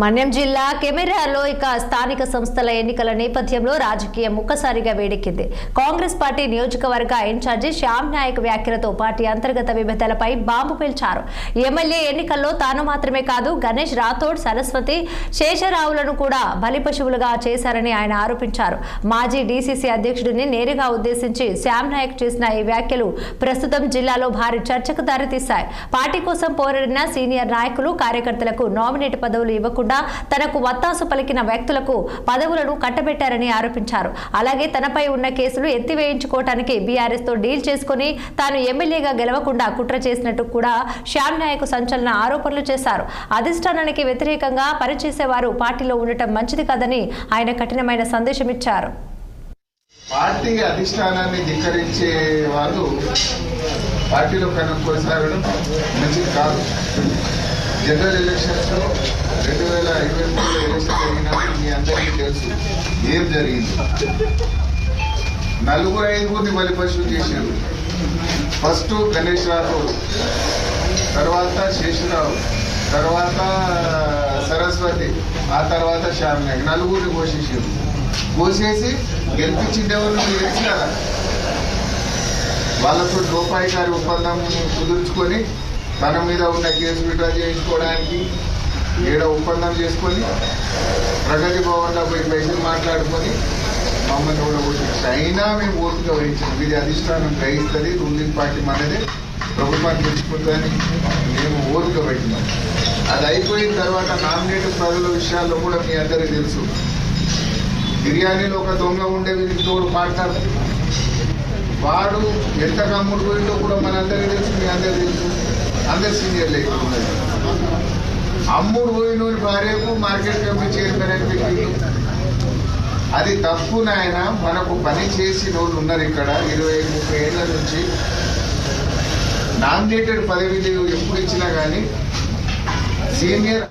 మన్యం జిల్లా కెమెరాలో స్థానిక సంస్థల ఎన్నికల నేపథ్యంలో రాజకీయం ఒక్కసారిగా వేడెక్కింది. కాంగ్రెస్ పార్టీ నియోజకవర్గ ఇన్ఛార్జి శ్యామ్ నాయక్ వ్యాఖ్యలతో పార్టీ అంతర్గత విభేదాలపై బాంబు పేల్చారు. ఎమ్మెల్యే ఎన్నికల్లో తాను మాత్రమే కాదు, గణేష్ రాథోడ్, సరస్వతి, శేషరావులను కూడా బలిపశువులుగా చేశారని ఆయన ఆరోపించారు. మాజీ డీసీసీ అధ్యక్షుడిని నేరుగా ఉద్దేశించి శ్యామ్ నాయక్ చేసిన ఈ వ్యాఖ్యలు ప్రస్తుతం జిల్లాలో భారీ చర్చకు దారితీశాయి. పార్టీ కోసం పోరాడిన సీనియర్ నాయకులు, కార్యకర్తలకు నామినేట్ పదవులు ఇవ్వకుండా తనకు వత్తాసు పలికిన వ్యక్తులకు పదవులను కట్టబెట్టారని ఆరోపించారు. అలాగే తనపై ఉన్న కేసులు ఎత్తివేయించుకోవడానికి బీఆర్ఎస్ తో డీల్ చేసుకుని తాను ఎమ్మెల్యేగా గెలవకుండా కుట్ర చేసినట్టు కూడా శ్యామ్ నాయక్ సంచలన ఆరోపణలు చేశారు. అధిష్టానానికి వ్యతిరేకంగా పనిచేసేవారు పార్టీలో ఉండటం మంచిది కాదని ఆయన కఠినమైన సందేశం ఇచ్చారు. పార్టీ అధిష్టానాన్ని ధిక్కరించే వాళ్ళు పార్టీలో కొనసాగడం మంచిది కాదు. జనరల్ ఎలక్షన్స్ లో 2023 ఎలక్షన్ జరిగినప్పుడు మీ అందరికీ తెలుసు ఏం జరిగింది. 4-5 బలిపశువు చేశారు. ఫస్ట్ గణేష్ రాథోడ్, తర్వాత శేషరావు, తర్వాత సరస్వతి, ఆ తర్వాత శ్యామ్ నాయక్, 4 పోషించారు. పోసేసి గెలిపించింది ఎవరు తెలుసు కదా. వాళ్ళతో రూపాయికారి ఒప్పందం కుదుర్చుకొని తన మీద ఉన్న కేసు విడ్రా చేయించుకోవడానికి ఏడ ఒప్పందం చేసుకొని ప్రగతి భవన్లో పోయి పైసలు మాట్లాడుకొని మమ్మల్ని కూడా ఓటించారు. అయినా మేము ఓటుగా వహించాం. ఇది అధిష్టానం గ్రహిస్తుంది, రూలింగ్ పార్టీ మనదే, ప్రభుత్వాన్ని తెచ్చుకుంటుందని మేము ఓటుగా పెట్టినాం. అది అయిపోయిన తర్వాత నామినేటెడ్ పదవుల విషయాల్లో కూడా మీ అందరికీ తెలుసు. బిర్యానీలో ఒక దొంగ ఉండే తోడు పాడతారు. వాడు ఎంత కమ్ముడు పోయిందో కూడా మనందరికీ తెలుసు, మీ అందరికీ తెలుసు. అందరు సీనియర్లు అయితే ఉన్నది. అమ్ముడు పోయిన భార్యకు మార్కెట్ కమిటీ చైర్మన్ అని పెట్టిండు. అది తప్పు నాయన. మనకు పని చేసిన వాళ్ళు ఉన్నారు ఇక్కడ 25-30 ఏళ్ల నుంచి. నామినేటెడ్ పదవిలు ఎప్పుడు ఇచ్చినా కానీ సీనియర్